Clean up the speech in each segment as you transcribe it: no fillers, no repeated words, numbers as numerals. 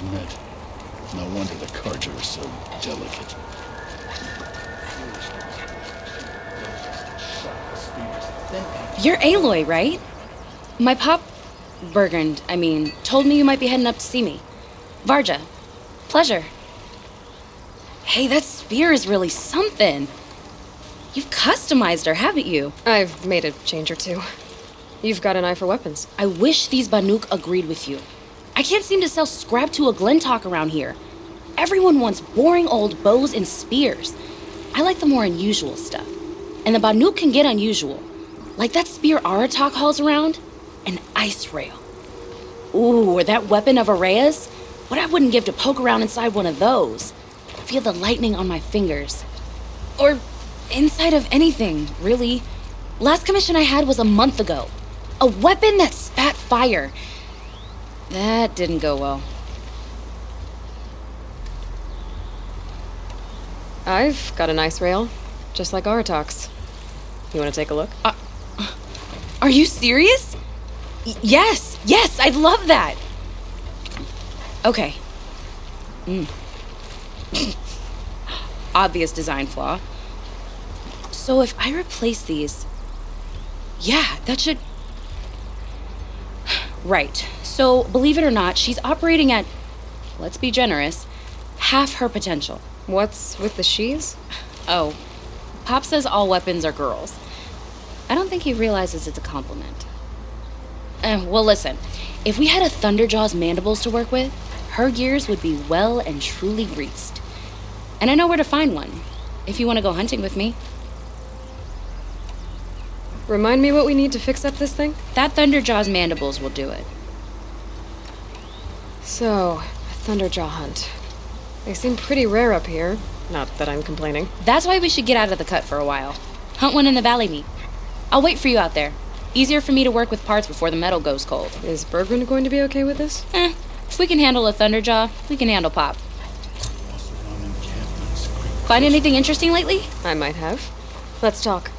Met. No wonder the cards are so delicate. You're Aloy, right? My pop... Bergund, told me you might be heading up to see me. Varja. Pleasure. Hey, that spear is really something. You've customized her, haven't you? I've made a change or two. You've got an eye for weapons. I wish these Banuk agreed with you. I can't seem to sell scrap to a Glintalk around here. Everyone wants boring old bows and spears. I like the more unusual stuff. And the Banuk can get unusual. Like that spear Aratak hauls around. An ice rail. Ooh, or that weapon of Araya's. What I wouldn't give to poke around inside one of those. Feel the lightning on my fingers. Or inside of anything, really. Last commission I had was a month ago. A weapon that spat fire. That didn't go well. I've got an ice rail, just like Aratak's. You want to take a look? Are you serious? Yes, I'd love that. Okay. Obvious design flaw. So if I replace these... Yeah, that should... Right. So, believe it or not, she's operating at, let's be generous, half her potential. What's with the sheaves? Oh, Pop says all weapons are girls. I don't think he realizes it's a compliment. Well, listen. If we had a Thunderjaw's mandibles to work with, her gears would be well and truly greased. And I know where to find one, if you want to go hunting with me. Remind me what we need to fix up this thing? That Thunderjaw's mandibles will do it. So, a Thunderjaw hunt. They seem pretty rare up here. Not that I'm complaining. That's why we should get out of the cut for a while. Hunt one in the valley meet. I'll wait for you out there. Easier for me to work with parts before the metal goes cold. Is Bergund going to be okay with this? If we can handle a Thunderjaw, we can handle Pop. Find anything interesting lately? I might have. Let's talk.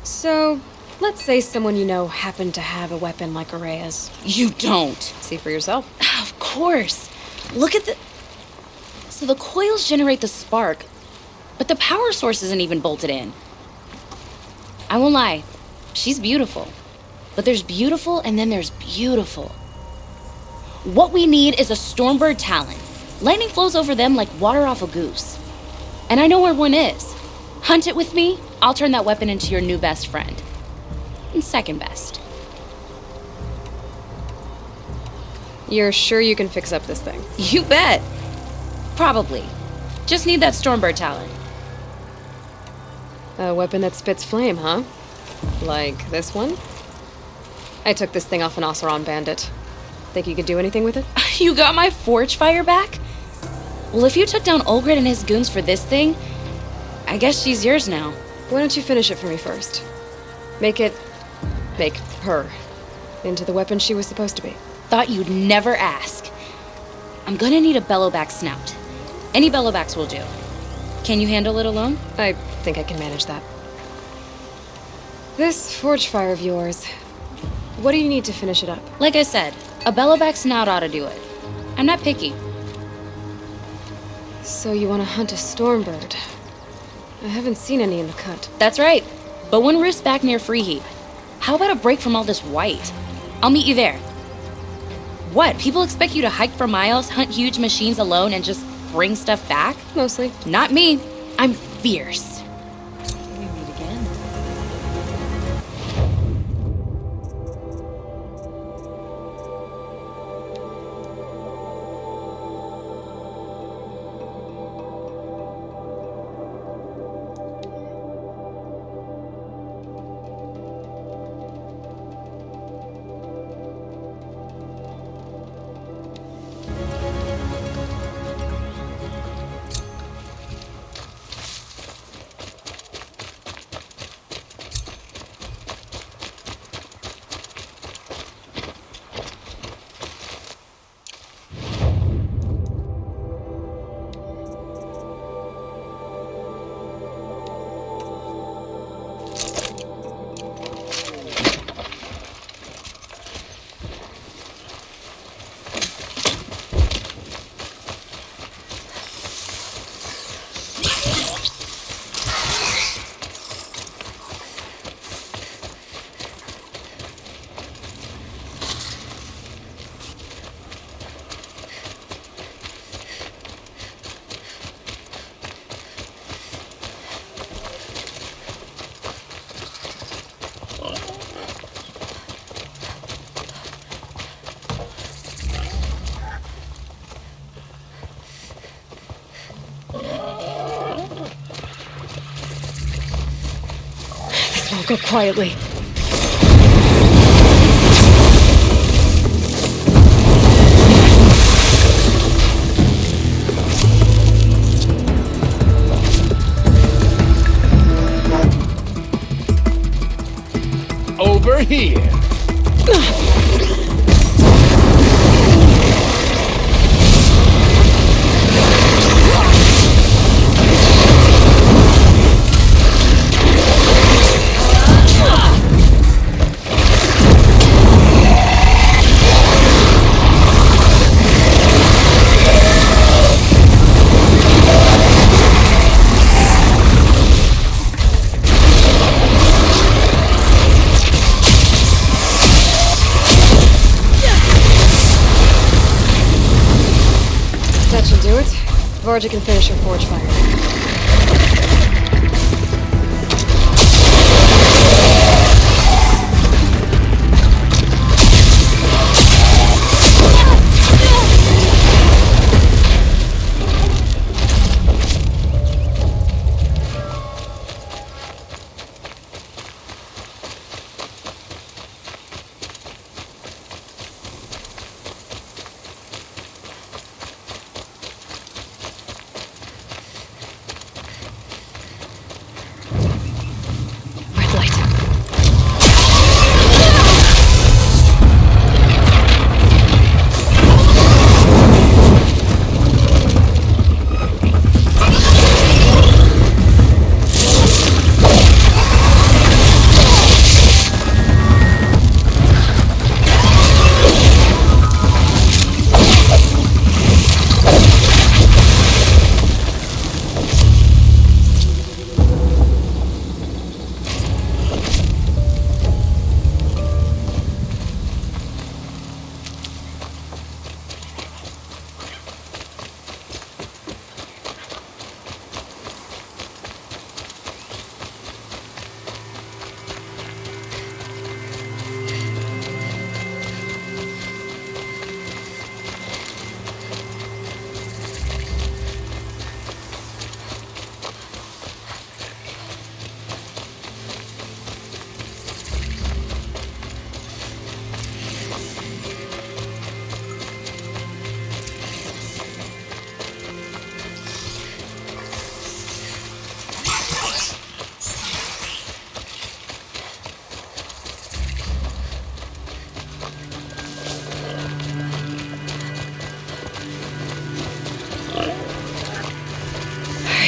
So, let's say someone you know happened to have a weapon like Araya's. You don't. See for yourself. Of course. Look at the... So the coils generate the spark, but the power source isn't even bolted in. I won't lie. She's beautiful. But there's beautiful and then there's beautiful. What we need is a Stormbird Talon. Lightning flows over them like water off a goose. And I know where one is. Hunt it with me, I'll turn that weapon into your new best friend. And second best. You're sure you can fix up this thing? You bet. Probably. Just need that Stormbird Talon. A weapon that spits flame, huh? Like this one? I took this thing off an Oseron bandit. Think you could do anything with it? You got my Forge Fire back? Well, if you took down Olgrid and his goons for this thing, I guess she's yours now. Why don't you finish it for me first? Make her into the weapon she was supposed to be. Thought you'd never ask. I'm gonna need a bellowback snout. Any bellowbacks will do. Can you handle it alone? I think I can manage that. This forge fire of yours, what do you need to finish it up? Like I said, a bellowback snout ought to do it. I'm not picky. So you want to hunt a Stormbird? I haven't seen any in the cut. That's right. But one roosts back near Freeheap. How about a break from all this white? I'll meet you there. What, people expect you to hike for miles, hunt huge machines alone, and just bring stuff back? Mostly. Not me. I'm fierce. We meet again. Go quietly. Over here. That should do it. Varja can finish her forge fire. Red light.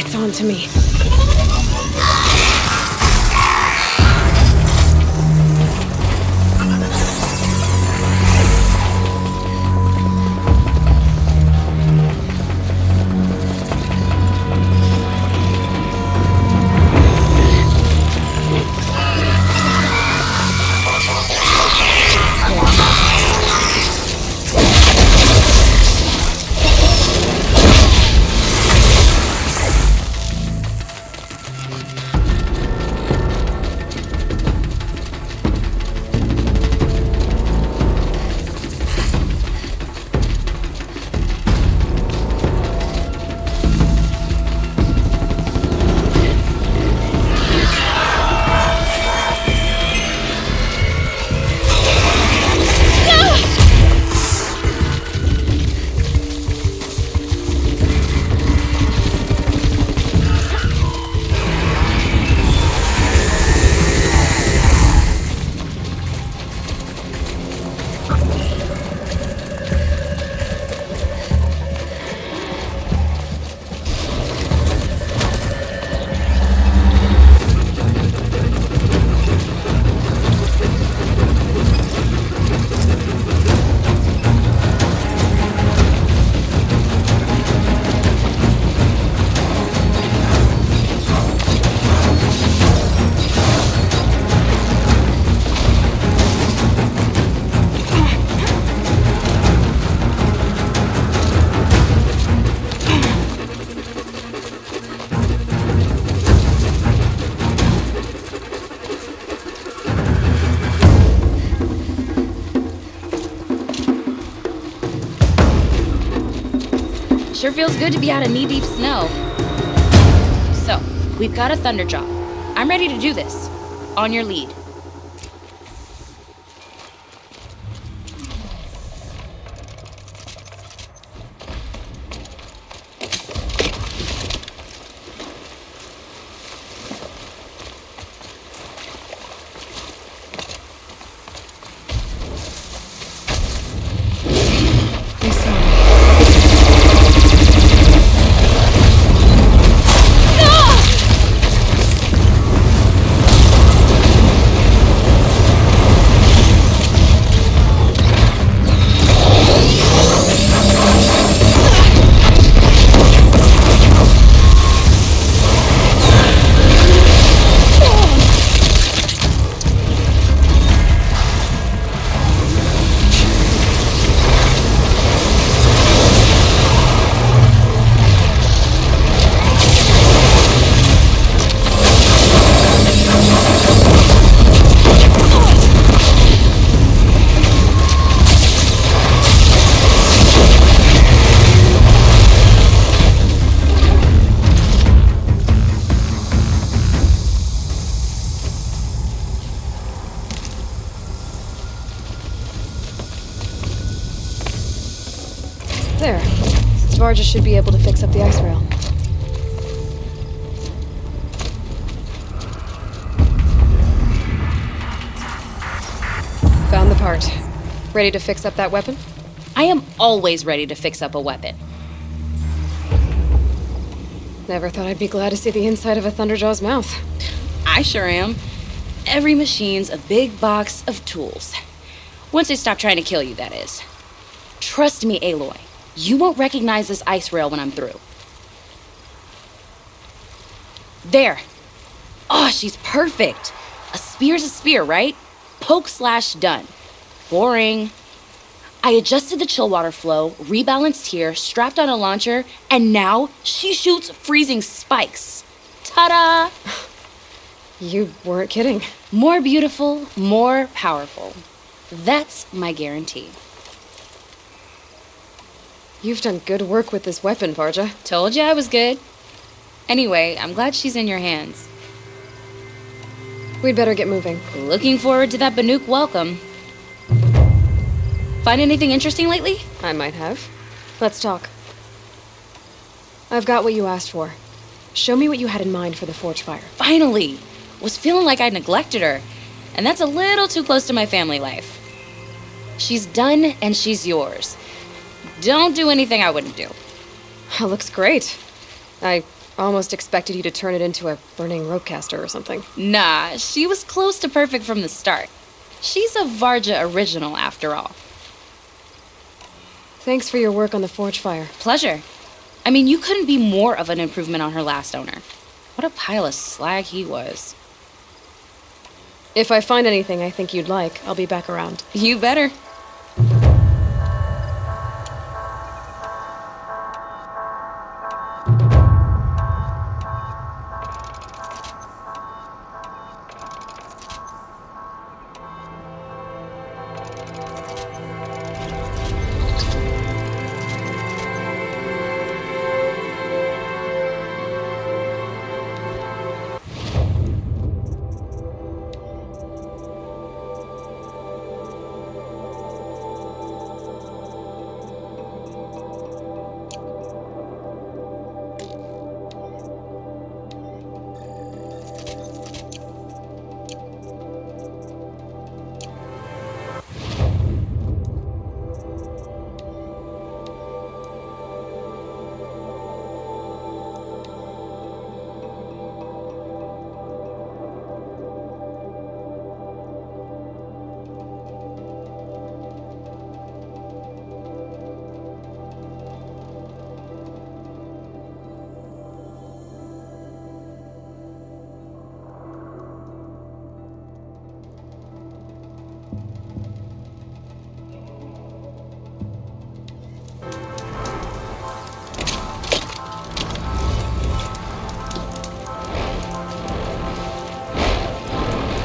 It's on to me. Sure feels good to be out of knee-deep snow. So, we've got a thunder drop. I'm ready to do this. On your lead. There. Varja should be able to fix up the ice rail. Found the part. Ready to fix up that weapon? I am always ready to fix up a weapon. Never thought I'd be glad to see the inside of a Thunderjaw's mouth. I sure am. Every machine's a big box of tools. Once they stop trying to kill you, that is. Trust me, Aloy. You won't recognize this ice rail when I'm through. There. Oh, she's perfect. A spear's a spear, right? Poke slash done. Boring. I adjusted the chill water flow, rebalanced here, strapped on a launcher, and now she shoots freezing spikes. Ta-da! You weren't kidding. More beautiful, more powerful. That's my guarantee. You've done good work with this weapon, Varja. Told you I was good. Anyway, I'm glad she's in your hands. We'd better get moving. Looking forward to that Banuk welcome. Find anything interesting lately? I might have. Let's talk. I've got what you asked for. Show me what you had in mind for the forge fire. Finally! Was feeling like I neglected her. And that's a little too close to my family life. She's done and she's yours. Don't do anything I wouldn't do. That looks great. I almost expected you to turn it into a burning ropecaster or something. Nah, she was close to perfect from the start. She's a Varja original after all. Thanks for your work on the forge fire. Pleasure. I mean, you couldn't be more of an improvement on her last owner. What a pile of slag he was. If I find anything I think you'd like, I'll be back around. You better.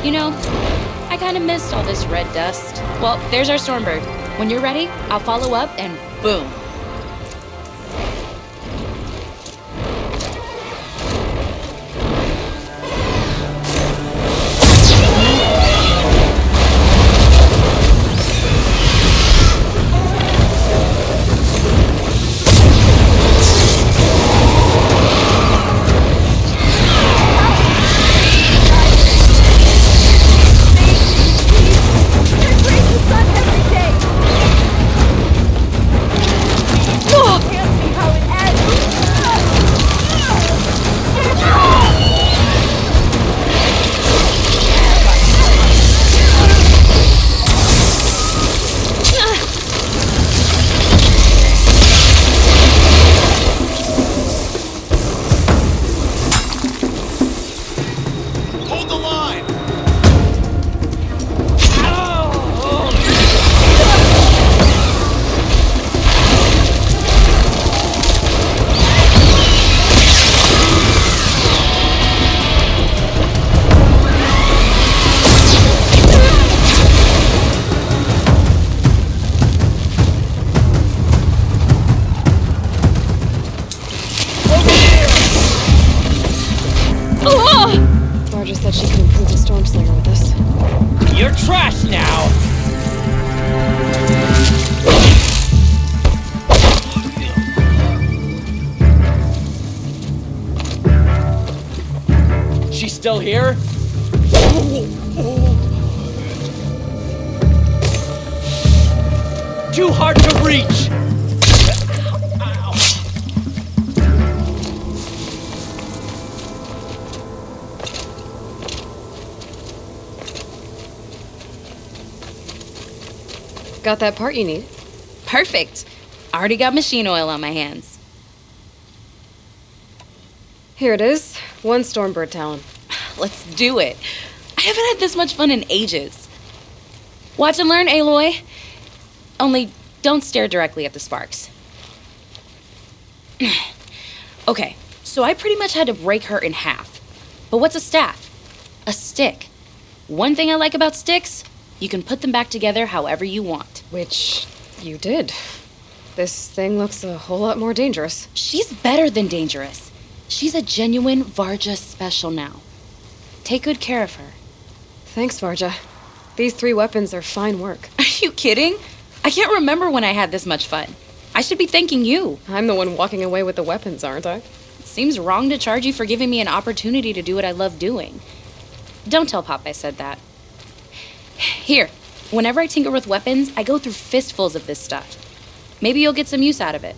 You know, I kind of missed all this red dust. Well, there's our Stormbird. When you're ready, I'll follow up and boom. trash now! She's still here? Too hard to reach! Got that part you need? Perfect. Already got machine oil on my hands. Here it is. 1 Stormbird talon. Let's do it. I haven't had this much fun in ages. Watch and learn, Aloy. Only don't stare directly at the sparks. Okay, so I pretty much had to break her in half. But what's a staff? A stick. One thing I like about sticks, you can put them back together however you want. Which you did. This thing looks a whole lot more dangerous. She's better than dangerous. She's a genuine Varja special now. Take good care of her. Thanks, Varja. These 3 weapons are fine work. Are you kidding? I can't remember when I had this much fun. I should be thanking you. I'm the one walking away with the weapons, aren't I? It seems wrong to charge you for giving me an opportunity to do what I love doing. Don't tell Pop I said that. Here, whenever I tinker with weapons, I go through fistfuls of this stuff. Maybe you'll get some use out of it.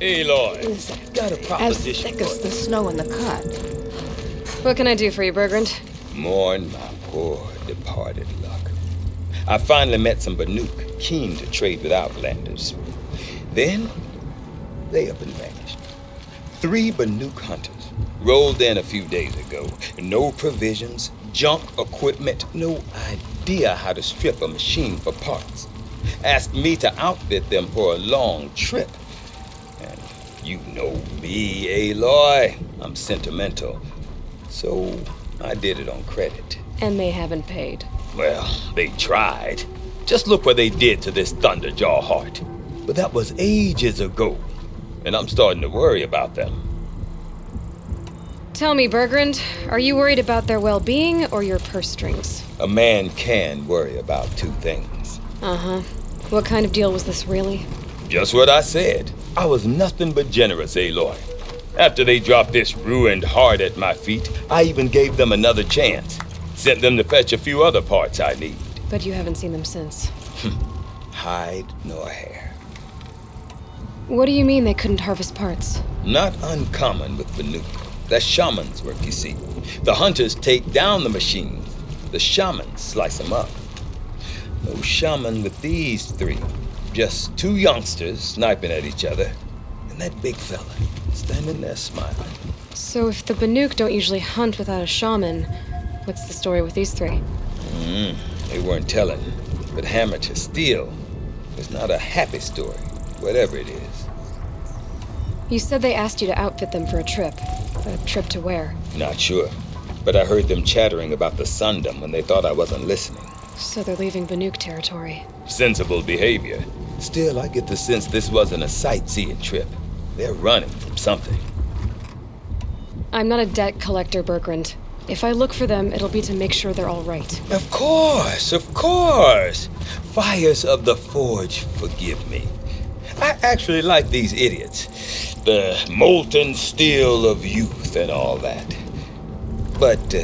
Aloy, got a As proposition thick for as you. the snow in the cut. What can I do for you, Bergrand? Mourn my poor departed luck. I finally met some Banuk, keen to trade with Outlanders. Then, they up and vanished. 3 Banuk hunters rolled in a few days ago. No provisions, junk equipment, no idea how to strip a machine for parts. Asked me to outfit them for a long trip. And you know me, Aloy. I'm sentimental. So I did it on credit. And they haven't paid. Well, they tried. Just look what they did to this Thunderjaw heart. But that was ages ago. And I'm starting to worry about them. Tell me, Bergrand, are you worried about their well-being or your purse strings? A man can worry about 2 things. Uh-huh. What kind of deal was this, really? Just what I said. I was nothing but generous, Aloy. After they dropped this ruined heart at my feet, I even gave them another chance. Sent them to fetch a few other parts I need. But you haven't seen them since. Hide nor hair. What do you mean they couldn't harvest parts? Not uncommon with Banuk. That's shaman's work, you see. The hunters take down the machines. The shamans slice them up. No shaman with these 3. Just 2 youngsters sniping at each other. And that big fella standing there smiling. So if the Banuk don't usually hunt without a shaman, what's the story with these 3? They weren't telling. But hammer to steel is not a happy story, whatever it is. You said they asked you to outfit them for a trip. A trip to where? Not sure. But I heard them chattering about the Sundom when they thought I wasn't listening. So they're leaving Banuk territory. Sensible behavior. Still, I get the sense this wasn't a sightseeing trip. They're running from something. I'm not a debt collector, Bergrand. If I look for them, it'll be to make sure they're all right. Of course, of course. Fires of the Forge, forgive me. I actually like these idiots. The molten steel of youth and all that. But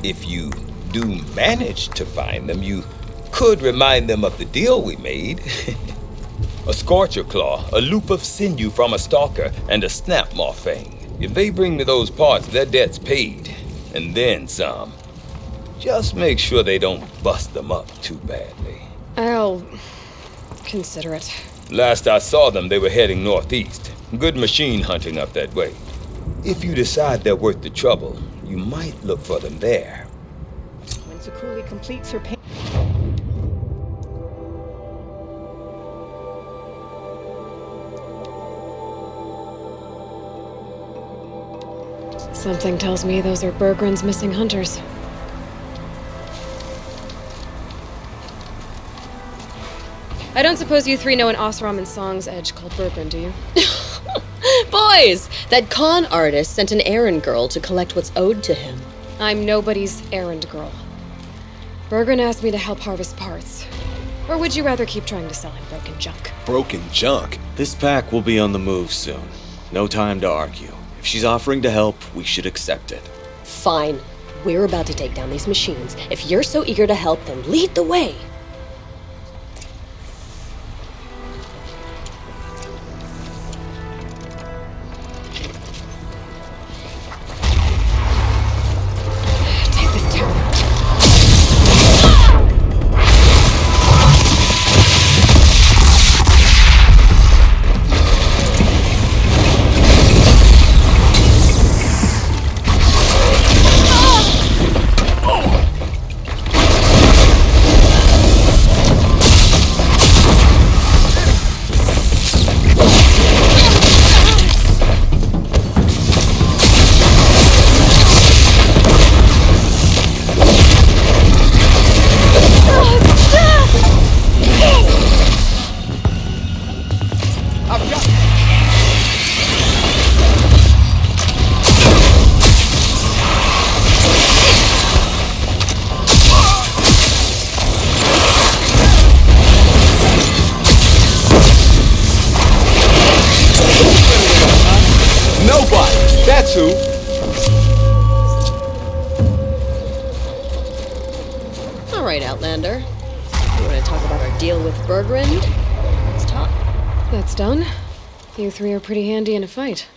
if you do manage to find them, you could remind them of the deal we made. A scorcher claw, a loop of sinew from a stalker, and a snap maw fang. If they bring me those parts, their debt's paid. And then some. Just make sure they don't bust them up too badly. I'll consider it. Last I saw them, they were heading northeast. Good machine hunting up that way. If you decide they're worth the trouble, you might look for them there. When Sakuli completes her Something tells me those are Bergrand's missing hunters. I don't suppose you three know an Oseram and Song's edge called Bergrand, do you? Boys, that con artist sent an errand girl to collect what's owed to him. I'm nobody's errand girl. Bergrand asked me to help harvest parts. Or would you rather keep trying to sell him broken junk? Broken junk? This pack will be on the move soon. No time to argue. If she's offering to help, we should accept it. Fine. We're about to take down these machines. If you're so eager to help, then lead the way. Take this town. That's who. All right, Outlander. You want to talk about our deal with Bergrand? Let's talk. That's done. You three are pretty handy in a fight.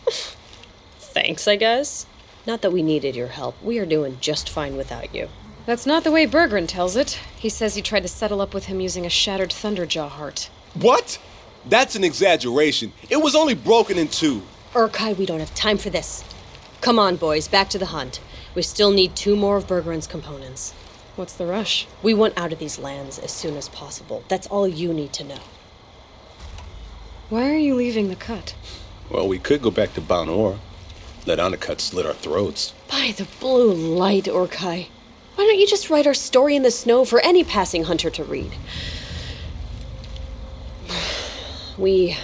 Thanks, I guess. Not that we needed your help. We are doing just fine without you. That's not the way Bergrand tells it. He says you tried to settle up with him using a shattered Thunderjaw heart. What? That's an exaggeration. It was only broken in two. Urkai, we don't have time for this. Come on, boys, back to the hunt. We still need 2 more of Bergrand's components. What's the rush? We want out of these lands as soon as possible. That's all you need to know. Why are you leaving the cut? Well, we could go back to Banor. Let Undercut slit our throats. By the blue light, Urkai. Why don't you just write our story in the snow for any passing hunter to read? We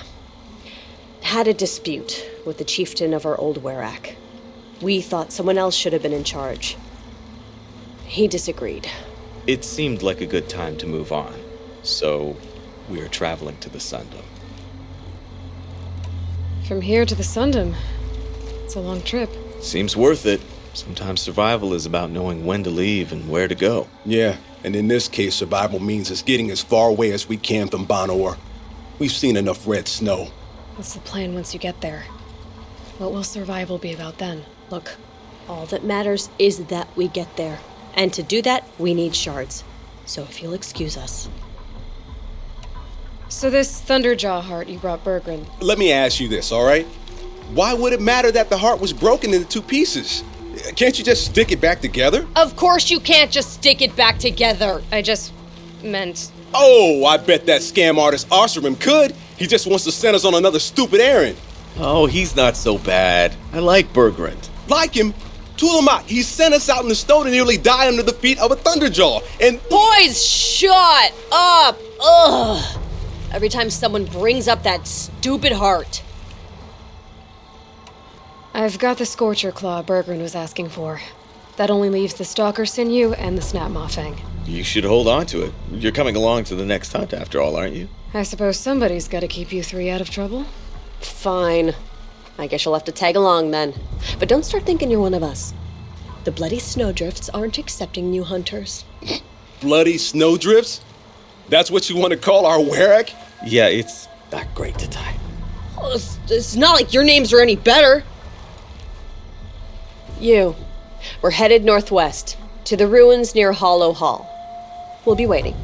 had a dispute with the chieftain of our old Werak. We thought someone else should have been in charge. He disagreed. It seemed like a good time to move on, so we are traveling to the Sundom. From here to the Sundom. It's a long trip. Seems worth it. Sometimes survival is about knowing when to leave and where to go. Yeah, and in this case, survival means us getting as far away as we can from Banor. We've seen enough red snow. What's the plan once you get there? What will survival be about then? Look, all that matters is that we get there. And to do that, we need shards. So if you'll excuse us. So this Thunderjaw heart you brought Bergrand. Let me ask you this, all right? Why would it matter that the heart was broken into 2 pieces? Can't you just stick it back together? Of course you can't just stick it back together. I just meant... Oh, I bet that scam artist Oseram could. He just wants to send us on another stupid errand. Oh, he's not so bad. I like Bergrand. Like him? Tool him out. He sent us out in the snow to nearly die under the feet of a Thunderjaw. And Boys, shut up! Ugh! every time someone brings up that stupid heart. I've got the Scorcher Claw Bergren was asking for. That only leaves the Stalker Sinew and the Snap Maw Fang. You should hold on to it. You're coming along to the next hunt after all, aren't you? I suppose somebody's gotta keep you three out of trouble. Fine. I guess you'll have to tag along then. But don't start thinking you're one of us. The Bloody Snowdrifts aren't accepting new hunters. Bloody snowdrifts? That's what you want to call our Werak? Yeah, it's not great to tie. Oh, it's not like your names are any better. We're headed northwest, to the ruins near Hollow Hall. We'll be waiting.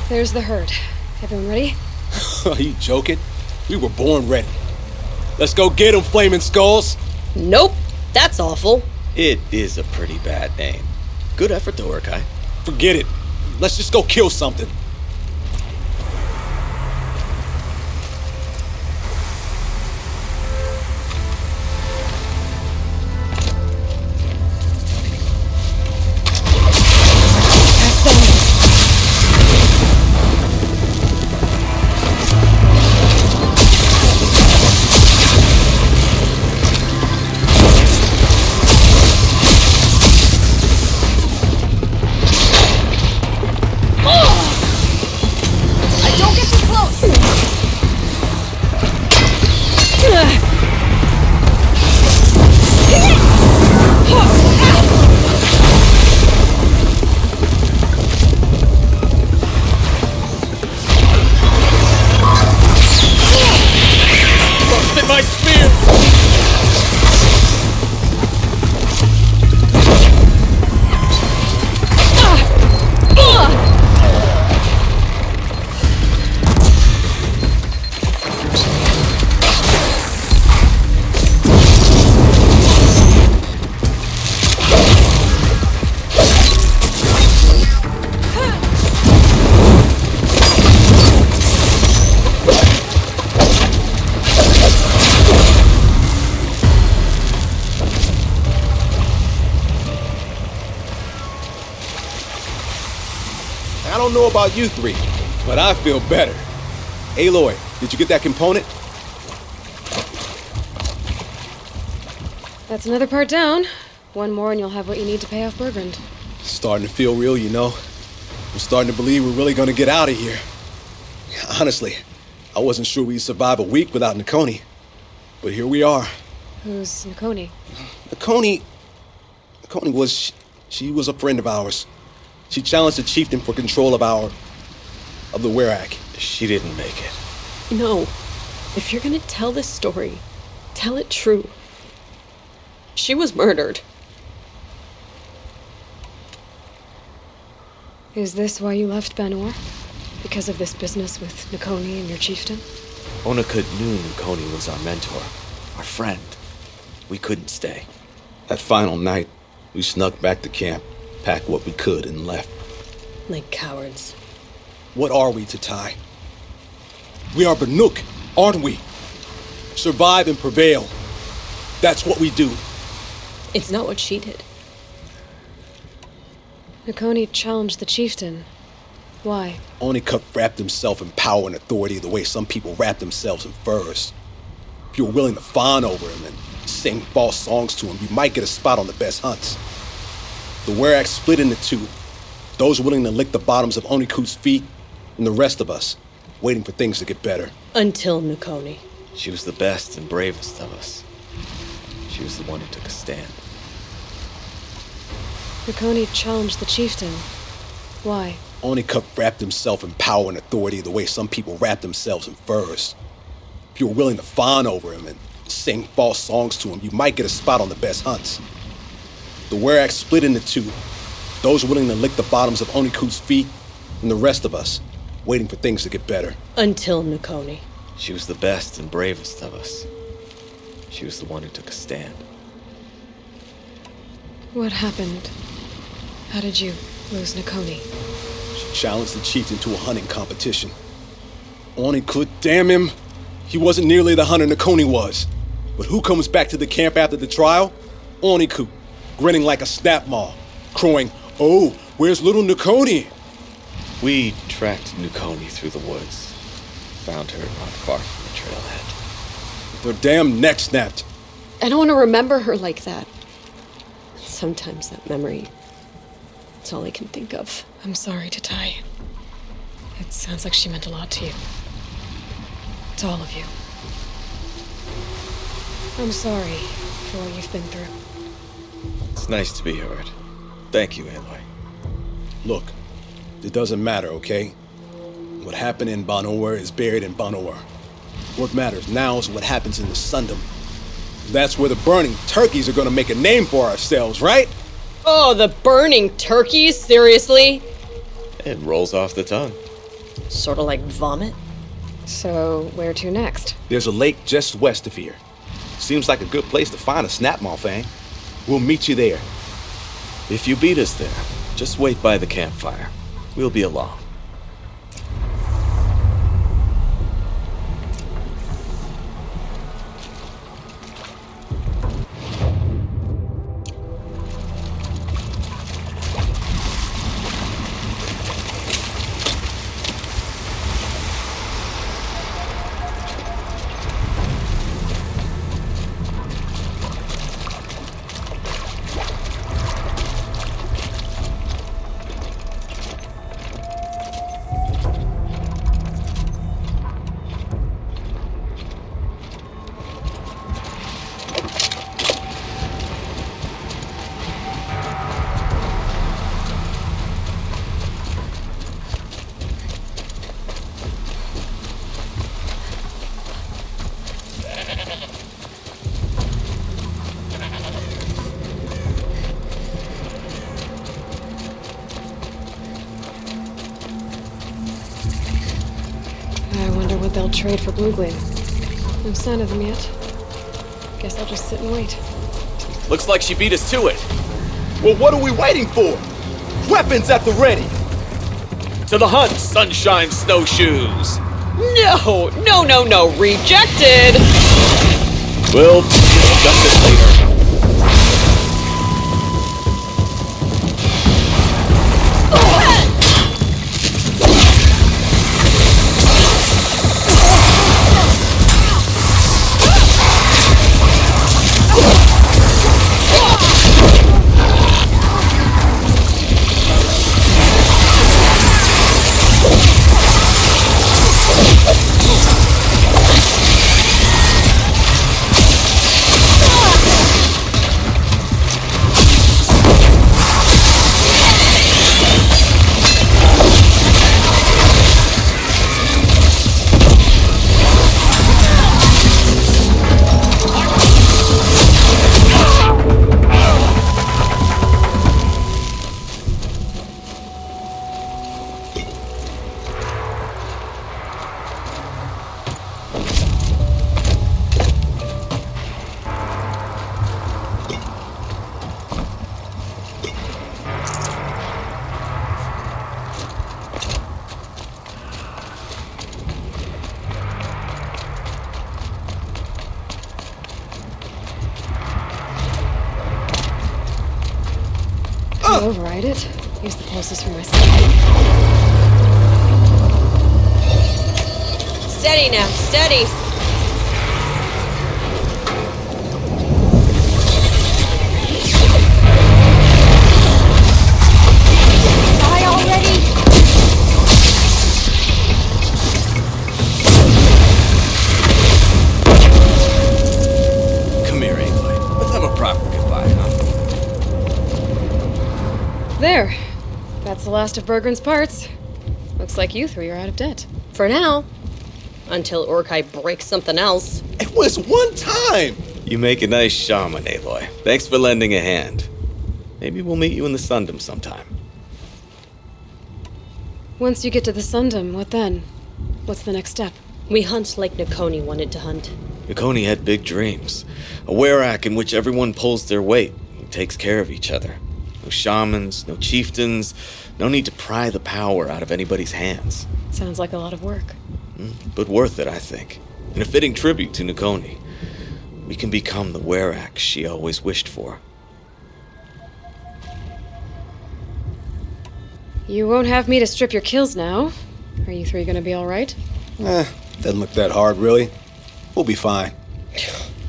There's the herd. Everyone ready? Are you joking? We were born ready. Let's go get them, Flaming Skulls! Nope, that's awful. It is a pretty bad name. Good effort though, Urkai. Forget it. Let's just go kill something. I don't know about you three, but I feel better. Aloy, did you get that component? That's another part down. One more and you'll have what you need to pay off Bergren. Starting to feel real, you know. I'm starting to believe we're really gonna get out of here. Honestly, I wasn't sure we'd survive a week without Nakoni. But here we are. Who's Nakoni? Nakoni was... She was a friend of ours. She challenged the chieftain for control of the Werak. She didn't make it. No. If you're gonna tell this story, tell it true. She was murdered. Is this why you left Banor? Because of this business with Nakoni and your chieftain? Onakut knew Nakoni was our mentor, our friend. We couldn't stay. That final night, we snuck back to camp, packed what we could, and left. Like cowards. What are we to Tai? We are Banuk, aren't we? Survive and prevail. That's what we do. It's not what she did. Nakoni challenged the chieftain. Why? Onakut wrapped himself in power and authority the way some people wrap themselves in furs. If you were willing to fawn over him and sing false songs to him, you might get a spot on the best hunts. The Werak split into two. Those willing to lick the bottoms of Onikut's feet, and the rest of us, waiting for things to get better. Until Nakoni. She was the best and bravest of us. She was the one who took a stand. Nakoni challenged the chieftain. Why? Onikuk wrapped himself in power and authority the way some people wrap themselves in furs. If you were willing to fawn over him and sing false songs to him, you might get a spot on the best hunts. The Werak split into two. Those willing to lick the bottoms of Onikuk's feet, and the rest of us, waiting for things to get better. Until Nakoni. She was the best and bravest of us. She was the one who took a stand. What happened? How did you lose Nakoni? She challenged the chieftain to a hunting competition. Onikuk, damn him! He wasn't nearly the hunter Nakoni was. But who comes back to the camp after the trial? Onikuk, grinning like a snap maw, crowing, "Oh, where's little Nakoni?" We tracked Nakoni through the woods. Found her not far from the trailhead. Their damn neck snapped. I don't want to remember her like that. Sometimes that memory, it's all I can think of. I'm sorry, Tatai. It sounds like she meant a lot to you. To all of you. I'm sorry for what you've been through. It's nice to be heard. Thank you, Aloy. Look, it doesn't matter, okay? What happened in Banor is buried in Banor. What matters now is what happens in the Sundom. That's where the burning turkeys are gonna make a name for ourselves, right? Oh, the burning turkeys? Seriously? It rolls off the tongue. Sort of like vomit? So, where to next? There's a lake just west of here. Seems like a good place to find a snapmaw fang. We'll meet you there. If you beat us there, just wait by the campfire. We'll be along. They'll trade for Blue Gleam. No sign of them yet. Guess I'll just sit and wait. Looks like she beat us to it. Well, what are we waiting for? Weapons at the ready! To the hunt, Sunshine Snowshoes! No, rejected! We'll discuss it later. I'll override it. Use the pulses for myself. Steady now, steady! Die already! There. That's the last of Bergren's parts. Looks like you three are out of debt. For now. Until Urkai breaks something else. It was one time! You make a nice shaman, Aloy. Thanks for lending a hand. Maybe we'll meet you in the Sundom sometime. Once you get to the Sundom, what then? What's the next step? We hunt like Nakoni wanted to hunt. Nakoni had big dreams. A werak in which everyone pulls their weight and takes care of each other. No shamans, no chieftains, no need to pry the power out of anybody's hands. Sounds like a lot of work. But worth it, I think. And a fitting tribute to Nakoni. We can become the werak she always wished for. You won't have me to strip your kills now. Are you three gonna be alright? Doesn't look that hard, really. We'll be fine.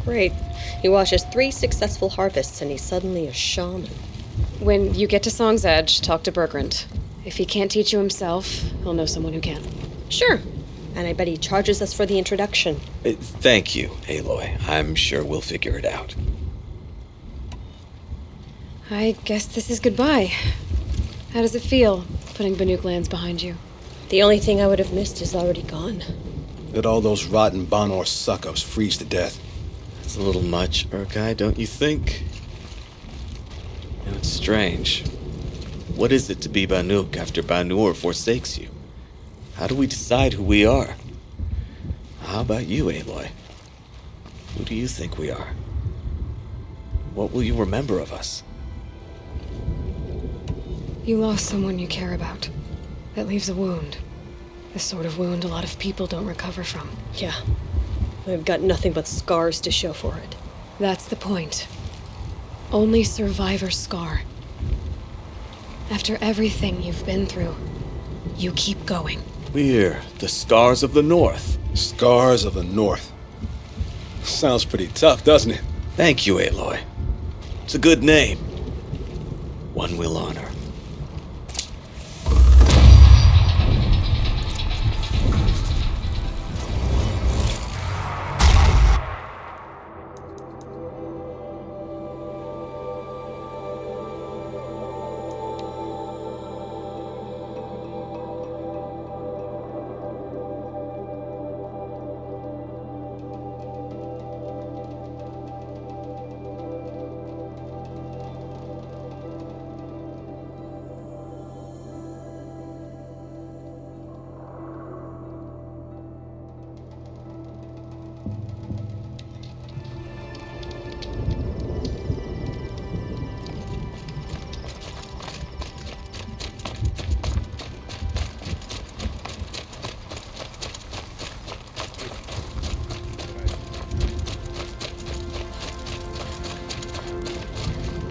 Great. He watches 3 successful harvests and he's suddenly a shaman. When you get to Song's Edge, talk to Bergrand. If he can't teach you himself, he'll know someone who can. Sure. And I bet he charges us for the introduction. Thank you, Aloy. I'm sure we'll figure it out. I guess this is goodbye. How does it feel, putting Banuk lands behind you? The only thing I would have missed is already gone. Let all those rotten Banor suck-ups freeze to death. It's a little much, Urkai, don't you think? You know, it's strange. What is it to be Banuk after Banur forsakes you? How do we decide who we are? How about you, Aloy? Who do you think we are? What will you remember of us? You lost someone you care about. That leaves a wound. The sort of wound a lot of people don't recover from. Yeah. I've got nothing but scars to show for it. That's the point. Only survivor's scar. After everything you've been through, you keep going. We're the Scars of the North. Scars of the North. Sounds pretty tough, doesn't it? Thank you, Aloy. It's a good name. One we'll honor.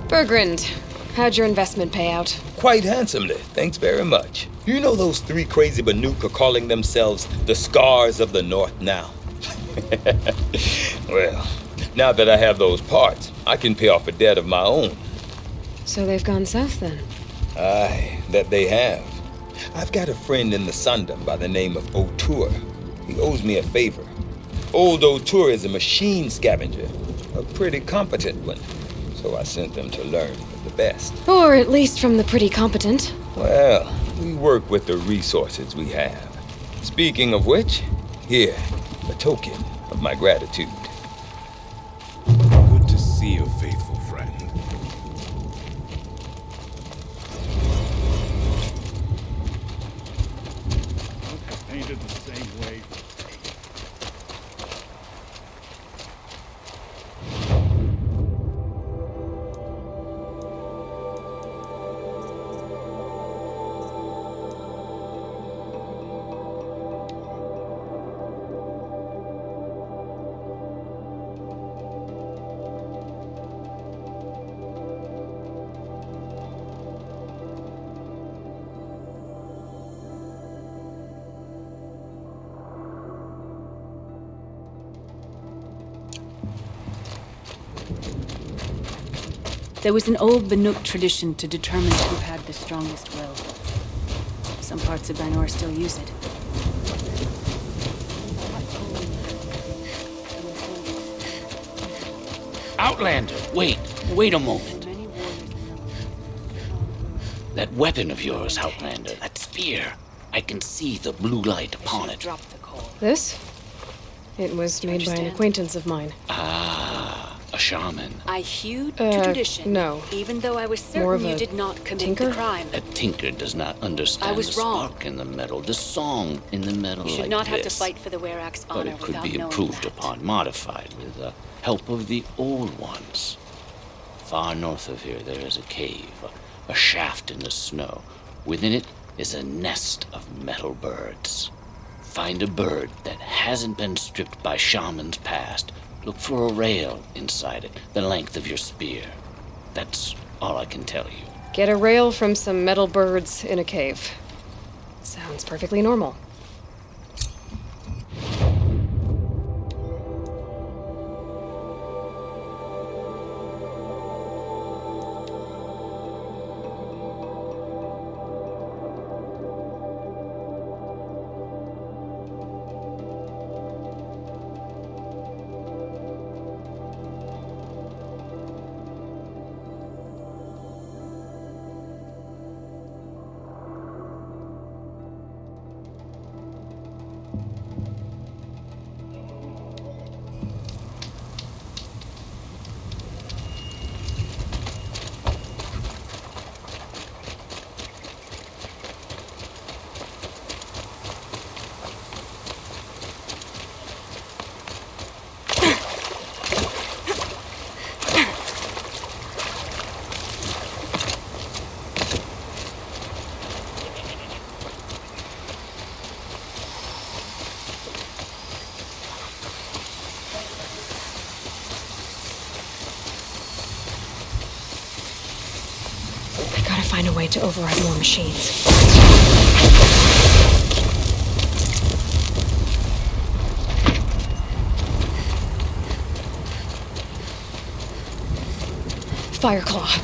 Bergrand, how'd your investment pay out? Quite handsomely, thanks very much. You know those 3 crazy Banuk are calling themselves the Scars of the North now? Well, now that I have those parts, I can pay off a debt of my own. So they've gone south then? Aye, that they have. I've got a friend in the Sundom by the name of O'Toole. He owes me a favor. Old O'Toole is a machine scavenger, a pretty competent one. So I sent them to learn from the best. Or at least from the pretty competent. Well, we work with the resources we have. Speaking of which, here, a token of my gratitude. Good to see you, faithful friend. Painted the same way. There was an old Banuk tradition to determine who had the strongest will. Some parts of Banor still use it. Outlander, wait a moment. That weapon of yours, Outlander, that spear. I can see the blue light upon it. Drop the coal. This? It was made by an acquaintance of mine. Ah, a shaman. I hewed to tradition. No. Even though I was More of certain you a did not commit tinker? the crime. A tinker does not understand I was the wrong. spark in the metal, the song in the metal You should like not have to this. fight for the Werak's But honor it could without be knowing improved that. upon, modified with the help of the old ones. Far north of here, there is a cave, a shaft in the snow. Within it is a nest of metal birds. Find a bird that hasn't been stripped by shamans past. Look for a rail inside it, the length of your spear. That's all I can tell you. Get a rail from some metal birds in a cave. Sounds perfectly normal. Find a way to override more machines. Fireclaw.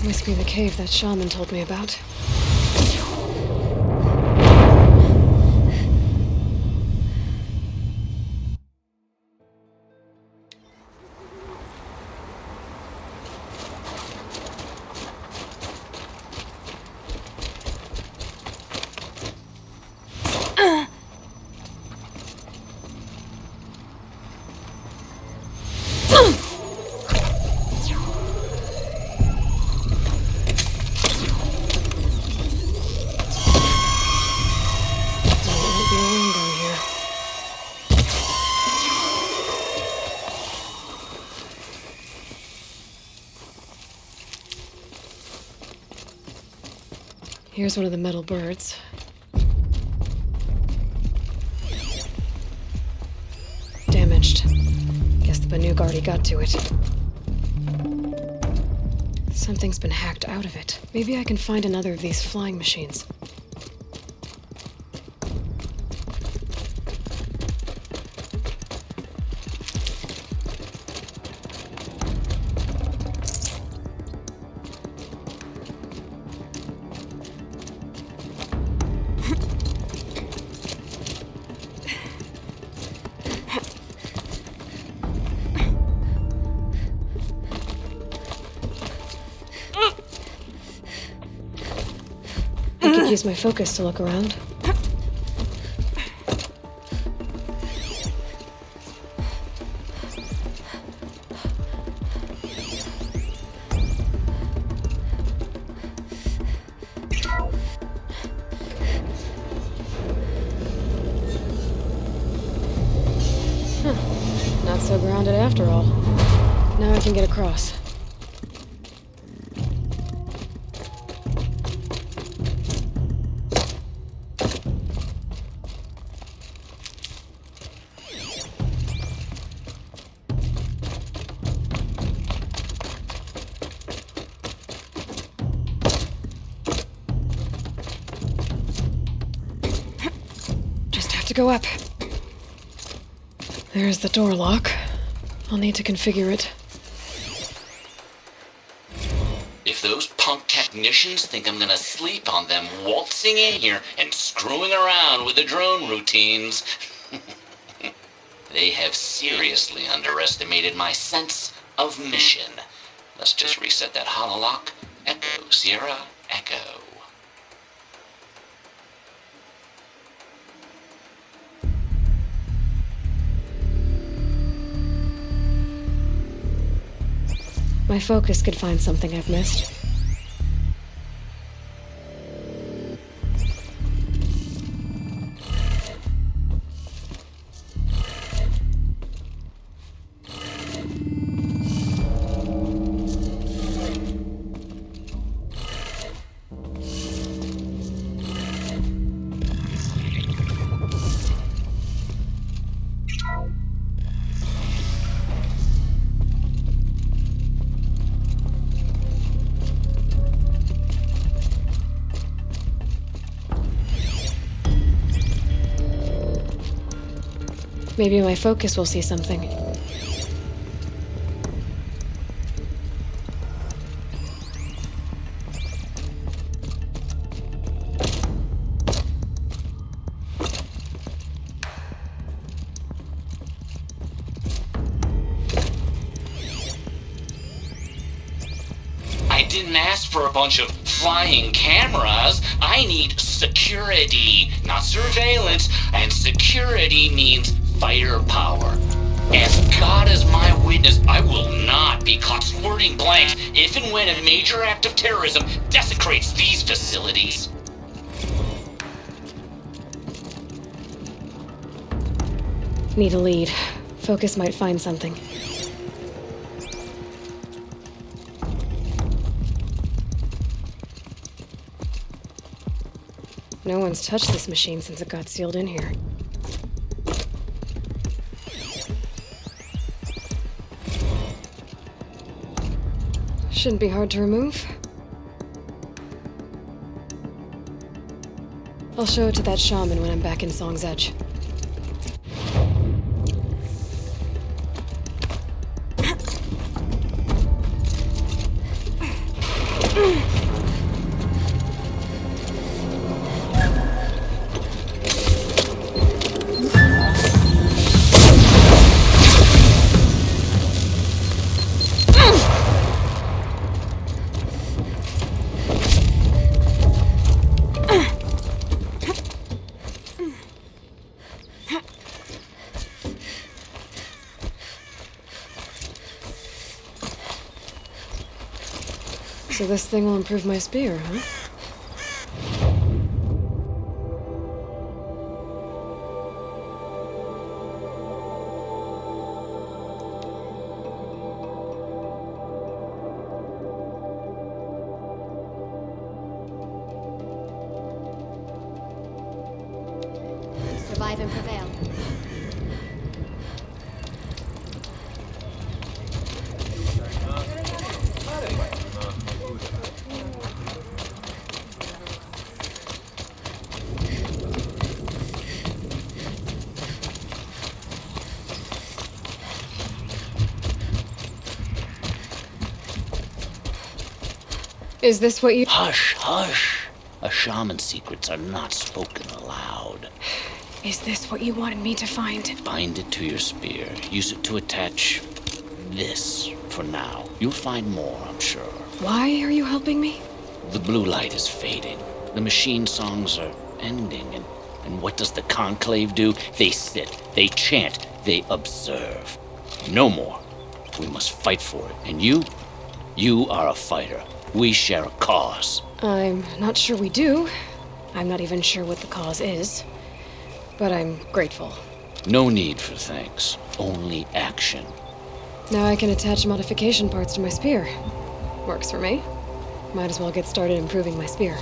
Must be the cave that shaman told me about. Here's one of the metal birds. Damaged. Guess the Banuk already got to it. Something's been hacked out of it. Maybe I can find another of these flying machines. Use my focus to look around. Not so grounded after all. Now I can get across. to go up. There's the door lock. I'll need to configure it. If those punk technicians think I'm gonna sleep on them waltzing in here and screwing around with the drone routines, they have seriously underestimated my sense of mission. Let's just reset that hololock. Echo, Sierra, Echo. My focus could find something I've missed. Maybe my focus will see something. I didn't ask for a bunch of flying cameras. I need security, not surveillance. And security means firepower. As God is my witness, I will not be caught squirting blanks if and when a major act of terrorism desecrates these facilities. Need a lead. Focus might find something. No one's touched this machine since it got sealed in here. Shouldn't be hard to remove. I'll show it to that shaman when I'm back in Song's Edge. So this thing will improve my spear, huh? Survive and prevail. Is this what you— Hush, hush. A shaman's secrets are not spoken aloud. Is this what you wanted me to find? Bind it to your spear. Use it to attach this for now. You'll find more, I'm sure. Why are you helping me? The blue light is fading. The machine songs are ending. And what does the conclave do? They sit, they chant, they observe. No more. We must fight for it. And you are a fighter. We share a cause. I'm not sure we do. I'm not even sure what the cause is. But I'm grateful. No need for thanks. Only action. Now I can attach modification parts to my spear. Works for me. Might as well get started improving my spear.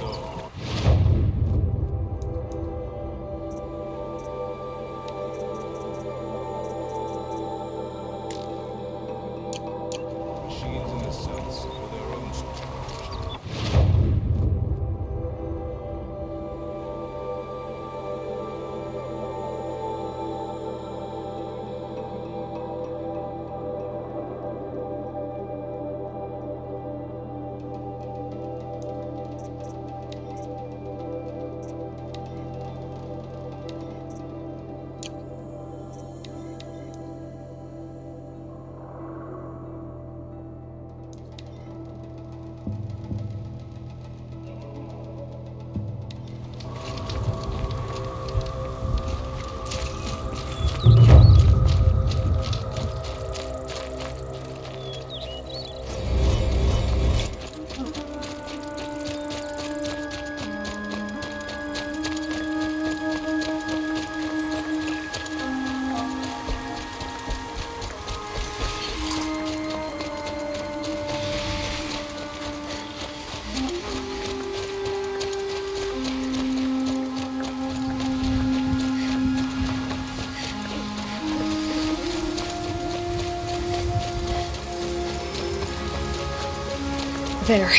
There.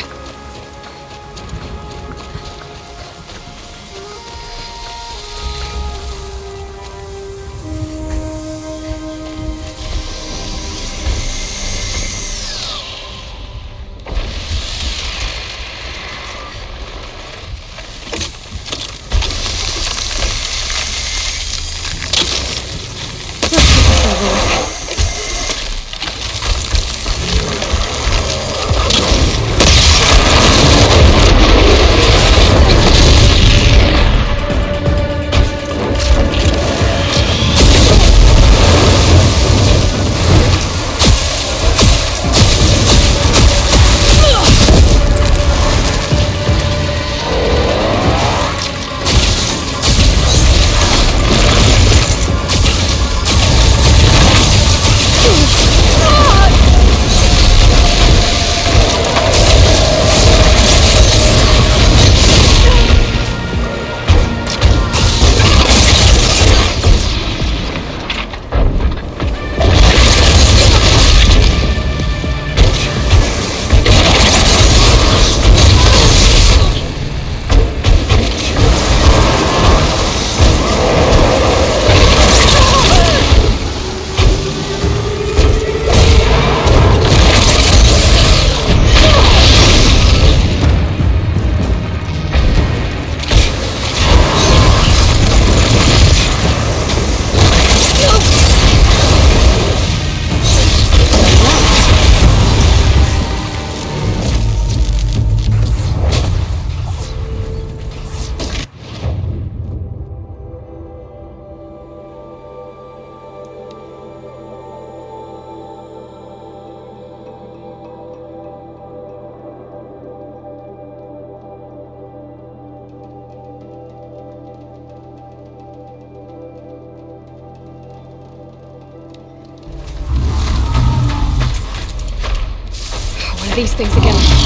These things again.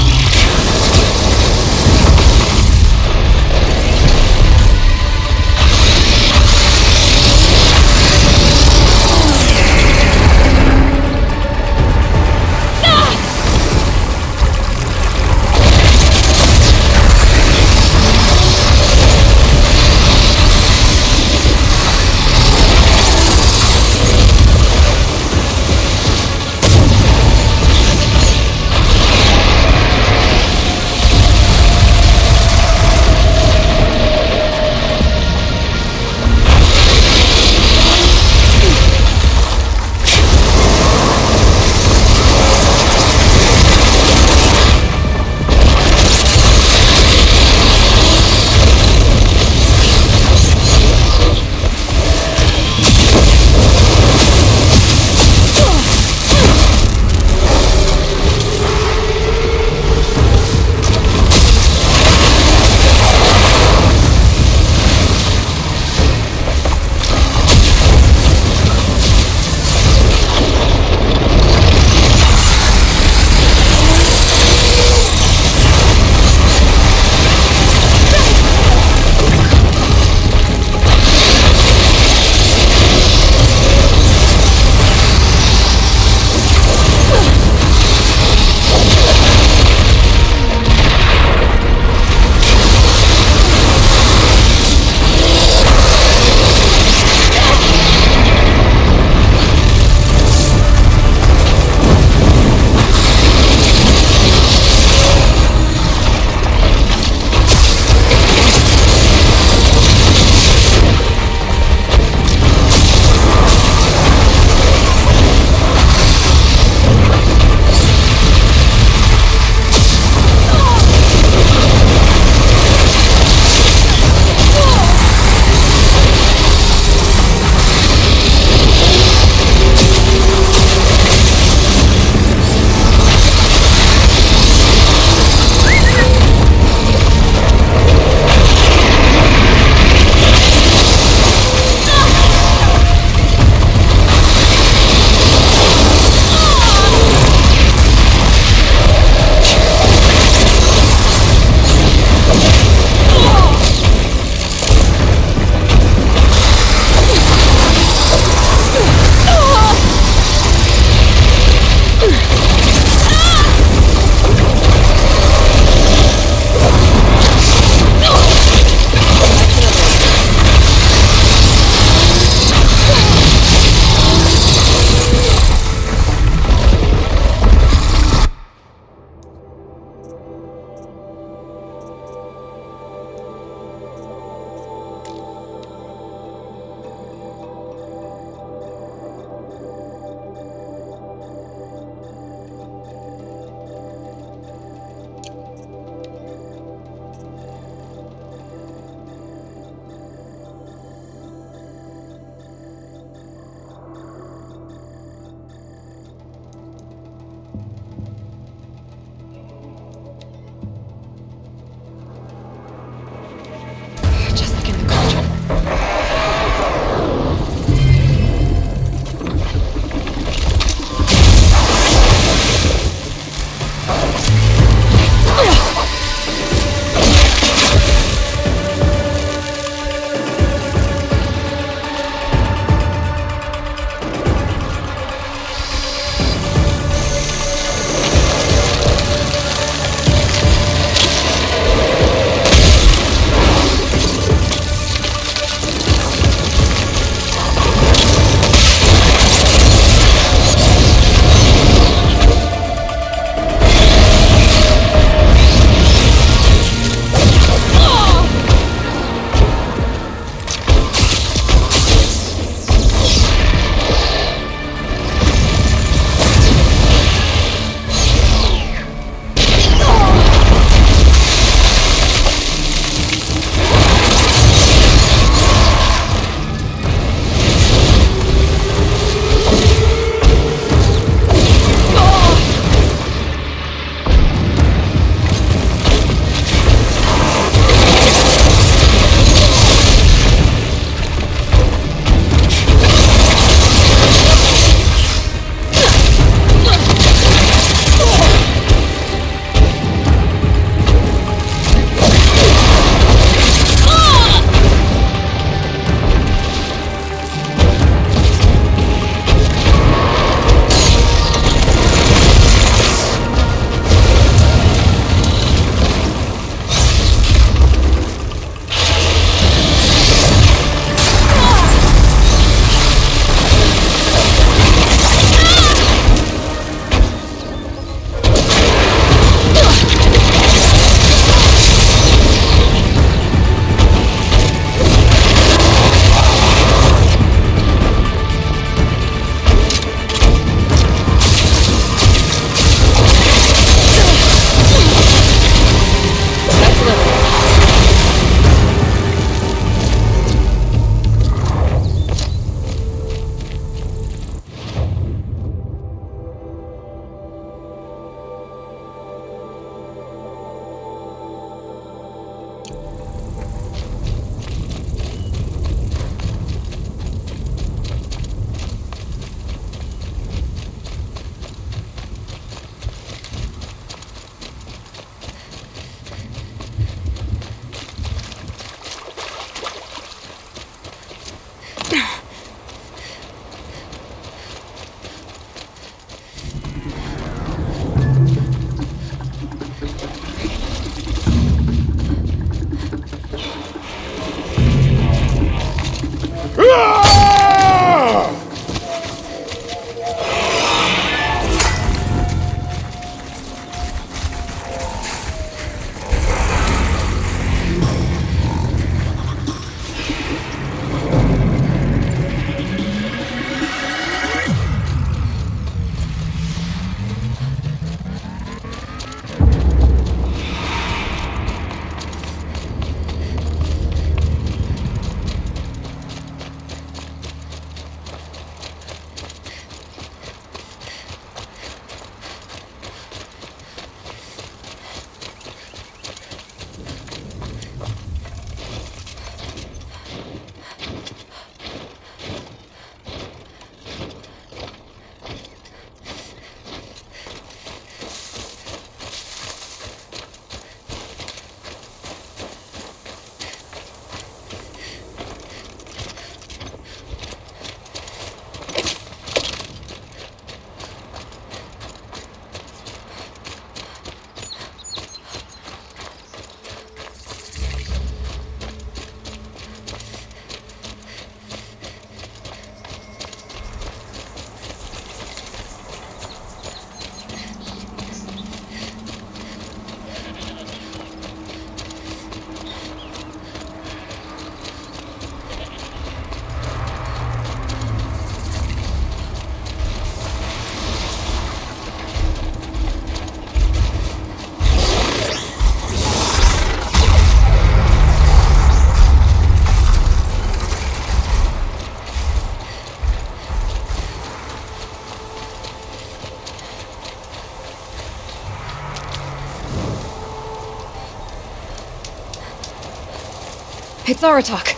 It's Aratak.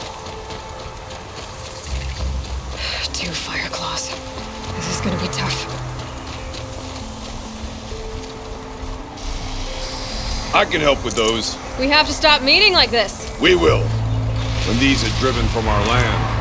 2 fire claws. This is gonna be tough. I can help with those. We have to stop meeting like this. We will. When these are driven from our land.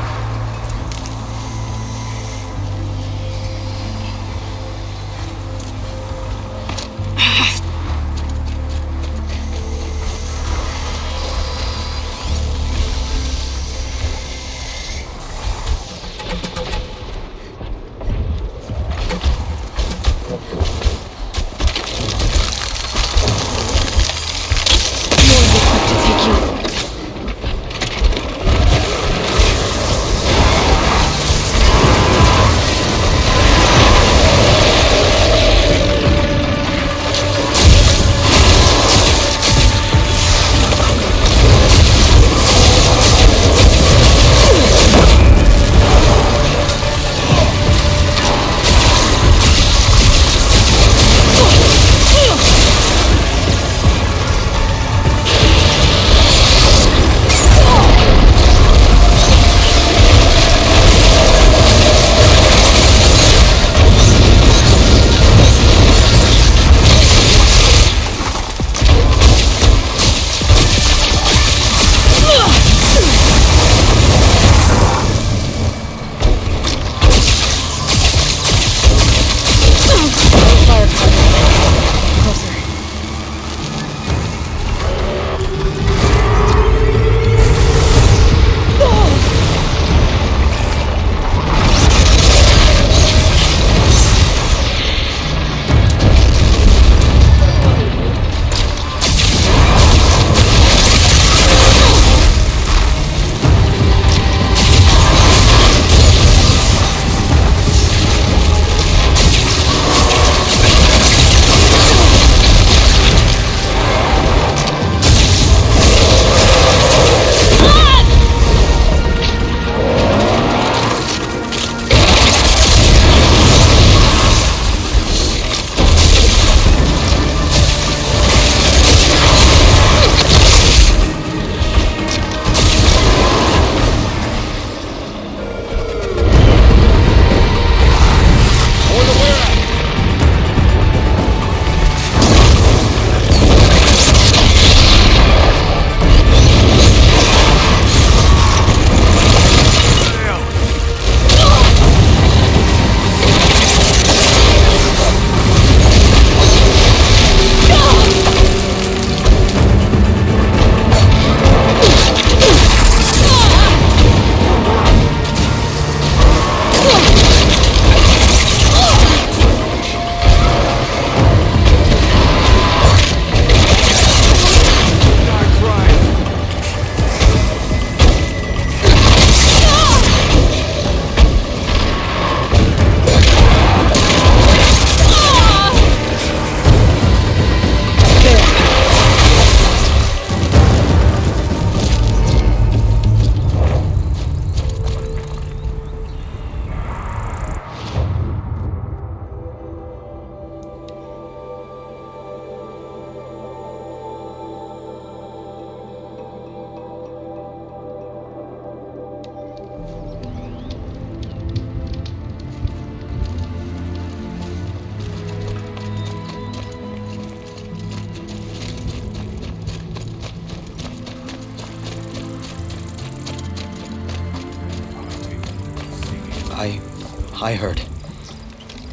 I heard.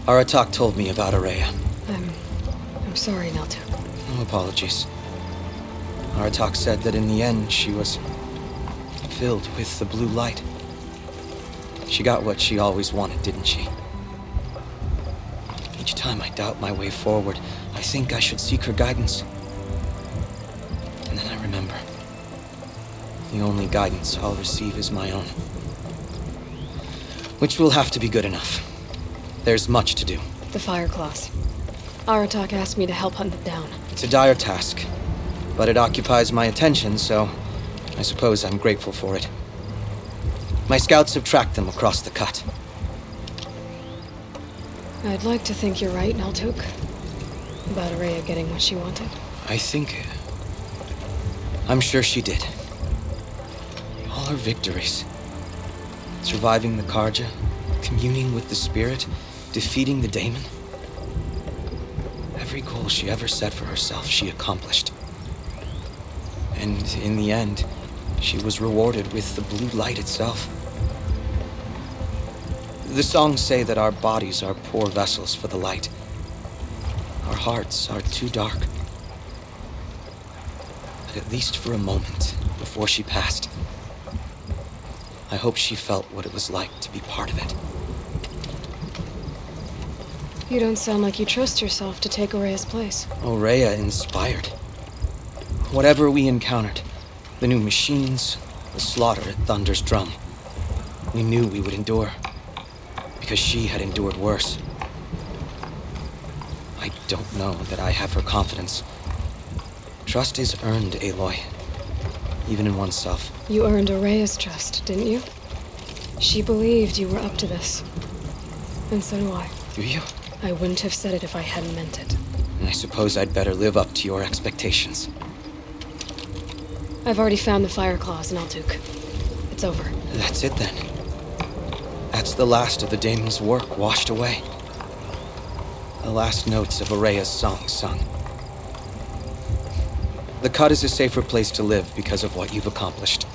Aratak told me about Araya. I'm sorry, Neltuk. No apologies. Aratak said that in the end she was filled with the blue light. She got what she always wanted, didn't she? Each time I doubt my way forward, I think I should seek her guidance. And then I remember. The only guidance I'll receive is my own. Which will have to be good enough. There's much to do. The fire claws. Aratak asked me to help hunt them down. It's a dire task, but it occupies my attention, so I suppose I'm grateful for it. My scouts have tracked them across the cut. I'd like to think you're right, Neltuk. About Araya getting what she wanted. I'm sure she did. All our victories. Surviving the Karja, communing with the spirit, defeating the daemon. Every goal she ever set for herself, she accomplished. And in the end, she was rewarded with the blue light itself. The songs say that our bodies are poor vessels for the light. Our hearts are too dark. But at least for a moment, before she passed, I hope she felt what it was like to be part of it. You don't sound like you trust yourself to take Aurea's place. Aurea inspired. Whatever we encountered, the new machines, the slaughter at Thunder's drum, we knew we would endure, because she had endured worse. I don't know that I have her confidence. Trust is earned, Aloy, even in oneself. You earned Aurea's trust, didn't you? She believed you were up to this. And so do I. Do you? I wouldn't have said it if I hadn't meant it. And I suppose I'd better live up to your expectations. I've already found the fire claws in Altuk. It's over. That's it then. That's the last of the daemon's work washed away. The last notes of Aurea's song sung. The Cut is a safer place to live because of what you've accomplished.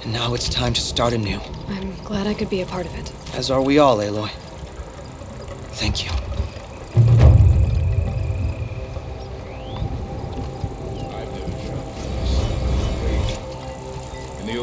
And now it's time to start anew. I'm glad I could be a part of it. As are we all, Aloy. Thank you.